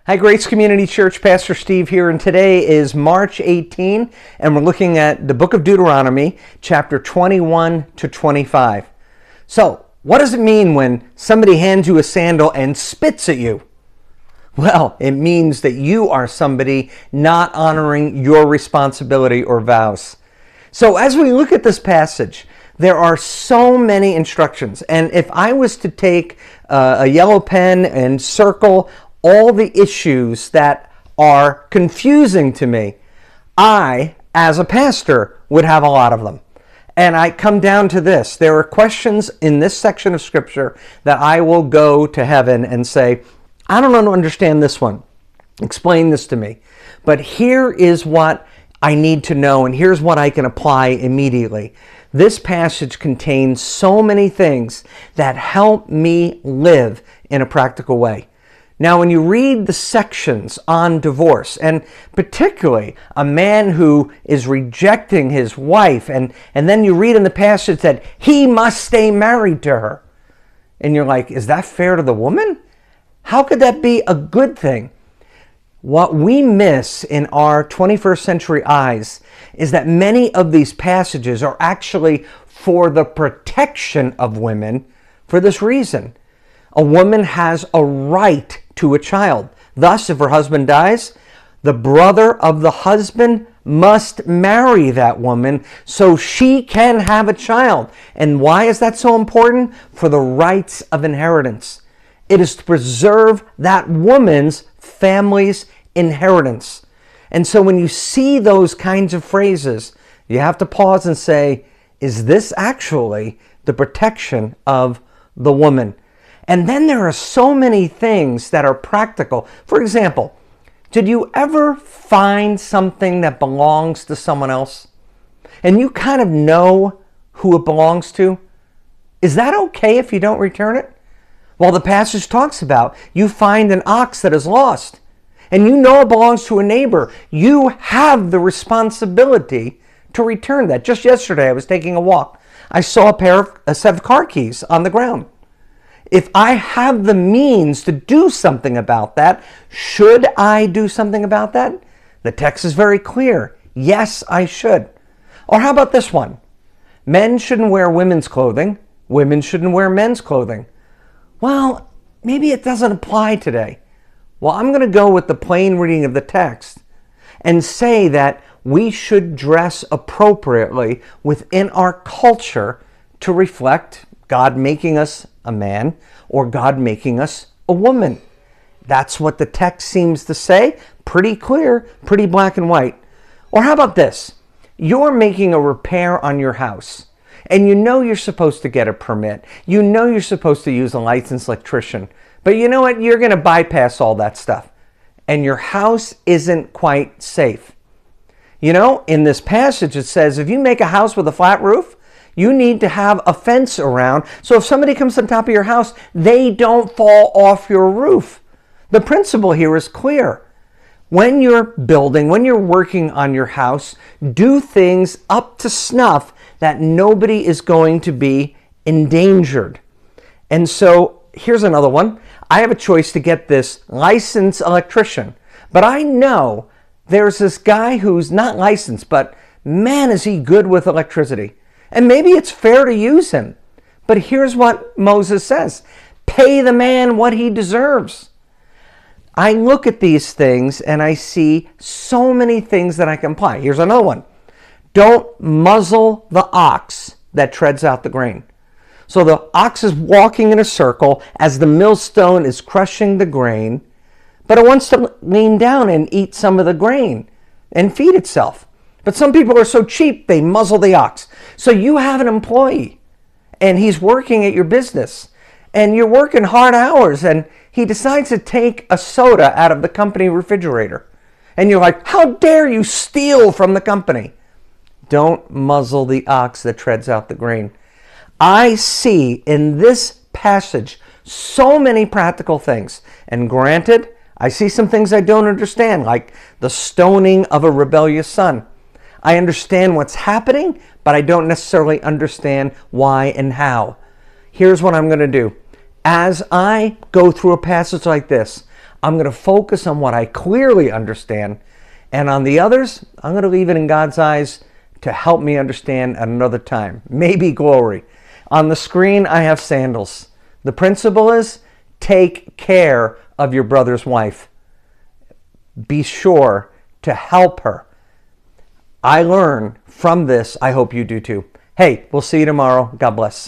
Hi, Grace Community Church, Pastor Steve here, and today is March 18, and we're looking at the book of Deuteronomy, chapter 21 to 25. So, what does it mean when somebody hands you a sandal and spits at you? Well, it means that you are somebody not honoring your responsibility or vows. So, as we look at this passage, there are so many instructions, and if I was to take a yellow pen and circle all the issues that are confusing to me, I, as a pastor, would have a lot of them. And I come down to this. There are questions in this section of Scripture that I will go to heaven and say, I don't understand this one. Explain this to me. But here is what I need to know, and here's what I can apply immediately. This passage contains so many things that help me live in a practical way. Now, when you read the sections on divorce, and particularly a man who is rejecting his wife, and then you read in the passage that he must stay married to her, and you're like, is that fair to the woman? How could that be a good thing? What we miss in our 21st century eyes is that many of these passages are actually for the protection of women for this reason. A woman has a right to a child. Thus, if her husband dies, the brother of the husband must marry that woman so she can have a child. And why is that so important? For the rights of inheritance. It is to preserve that woman's family's inheritance. And so when you see those kinds of phrases, you have to pause and say, is this actually the protection of the woman? And then there are so many things that are practical. For example, did you ever find something that belongs to someone else and you kind of know who it belongs to? Is that okay if you don't return it? Well, the passage talks about you find an ox that is lost and you know it belongs to a neighbor. You have the responsibility to return that. Just yesterday, I was taking a walk. I saw a set of car keys on the ground. If I have the means to do something about that, should I do something about that? The text is very clear. Yes, I should. Or how about this one? Men shouldn't wear women's clothing. Women shouldn't wear men's clothing. Well, maybe it doesn't apply today. Well, I'm going to go with the plain reading of the text and say that we should dress appropriately within our culture to reflect God making us a man or God making us a woman. That's what the text seems to say. Pretty clear, pretty black and white. Or how about this? You're making a repair on your house and you know you're supposed to get a permit. You know you're supposed to use a licensed electrician. But you know what? You're going to bypass all that stuff. And your house isn't quite safe. You know, in this passage it says if you make a house with a flat roof, you need to have a fence around, so if somebody comes on top of your house, they don't fall off your roof. The principle here is clear. When you're building, when you're working on your house, do things up to snuff that nobody is going to be endangered. And so here's another one. I have a choice to get this licensed electrician, but I know there's this guy who's not licensed, but man, is he good with electricity. And maybe it's fair to use him. But here's what Moses says. Pay the man what he deserves. I look at these things and I see so many things that I can apply. Here's another one. Don't muzzle the ox that treads out the grain. So the ox is walking in a circle as the millstone is crushing the grain, but it wants to lean down and eat some of the grain and feed itself. But some people are so cheap, they muzzle the ox. So you have an employee, and he's working at your business, and you're working hard hours, and he decides to take a soda out of the company refrigerator. And you're like, how dare you steal from the company? Don't muzzle the ox that treads out the grain. I see in this passage so many practical things. And granted, I see some things I don't understand, like the stoning of a rebellious son. I understand what's happening, but I don't necessarily understand why and how. Here's what I'm going to do. As I go through a passage like this, I'm going to focus on what I clearly understand. And on the others, I'm going to leave it in God's eyes to help me understand at another time. Maybe glory. On the screen, I have sandals. The principle is take care of your brother's wife. Be sure to help her. I learn from this. I hope you do too. Hey, we'll see you tomorrow. God bless.